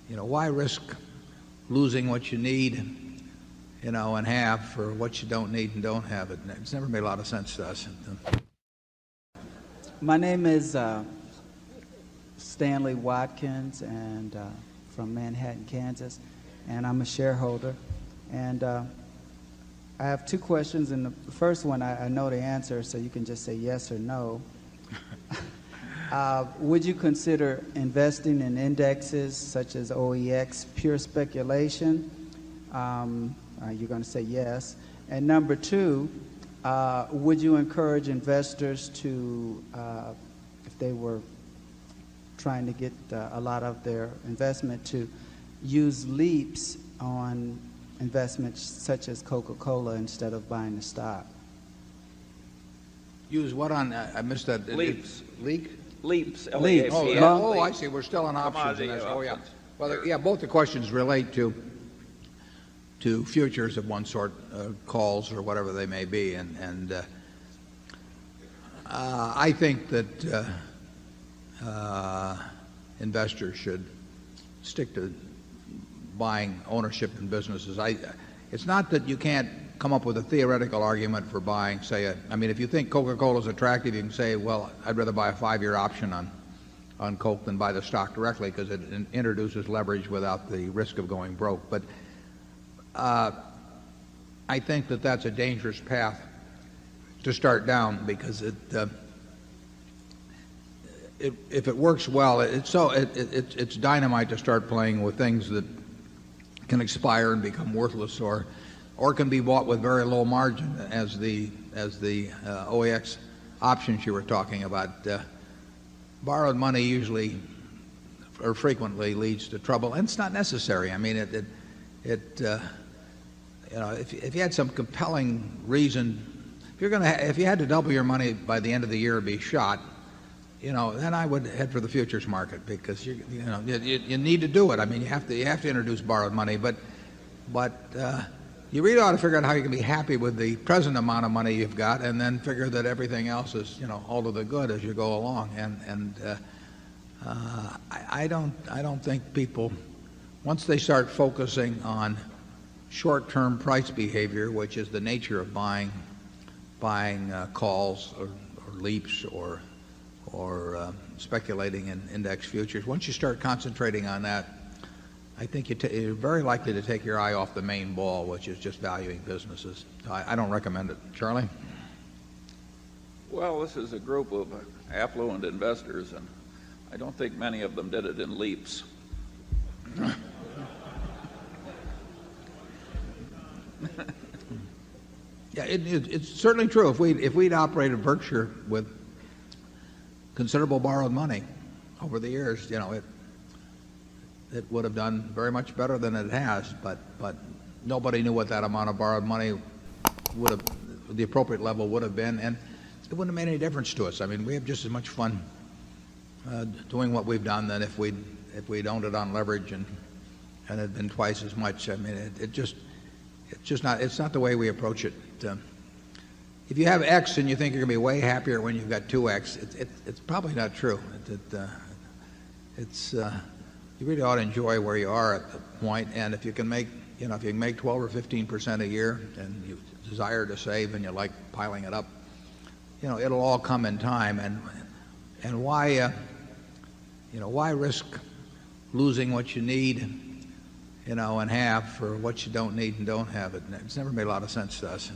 why risk losing what you need, and have for what you don't need and don't have it? It's never made a lot of sense to us. My name is Stanley Watkins, and from Manhattan, Kansas, and I'm a shareholder. And I have two questions, and the first one I know the answer, so you can just say yes or no. Would you consider investing in indexes such as OEX pure speculation? You're going to say yes. And number two, would you encourage investors to, if they were trying to get a lot of their investment, to use leaps on investments such as Coca-Cola instead of buying the stock? Use what on? I missed that. Leaps. Leak? Leaps. Leaps. Oh, I see. We're still on options. Oh, yeah. Well, yeah. Both the questions relate to futures of one sort, calls or whatever they may be, and I think that investors should stick to buying ownership in businesses. It's not that you can't come up with a theoretical argument for buying, say, if you think Coca-Cola is attractive, you can say, well, I'd rather buy a 5-year option on Coke than buy the stock directly because it introduces leverage without the risk of going broke. But I think that that's a dangerous path to start down because if it works well, it's dynamite to start playing with things that can expire and become worthless or can be bought with very low margin as the OEX options you were talking about. Borrowed money usually or frequently leads to trouble, and it's not necessary. I mean, if you had some compelling reason, if you had to double your money by the end of the year and be shot, then I would head for the futures market because you need to do it. I mean, you have to introduce borrowed money, but you really ought to figure out how you can be happy with the present amount of money you've got, and then figure that everything else is all to the good as you go along. I don't think people, once they start focusing on short-term price behavior, which is the nature of buying calls or leaps or speculating in index futures, once you start concentrating on that, I think you're very likely to take your eye off the main ball, which is just valuing businesses. I don't recommend it. Charlie? Well, this is a group of affluent investors, and I don't think many of them did it in leaps. Yeah, it's certainly true. If we'd operated Berkshire with considerable borrowed money over the years, it would have done very much better than it has, but nobody knew what that amount of borrowed money would have, the appropriate level would have been, and it wouldn't have made any difference to us. I mean, we have just as much fun doing what we've done than if we'd owned it on leverage and had been twice as much. I mean, it's not the way we approach it. If you have X and you think you're going to be way happier when you've got 2X, it's probably not true. You really ought to enjoy where you are at the point, and if you can make 12 or 15% a year, and you desire to save and you like piling it up, it'll all come in time. And why risk losing what you need, and have for what you don't need and don't have it? It's never made a lot of sense to us.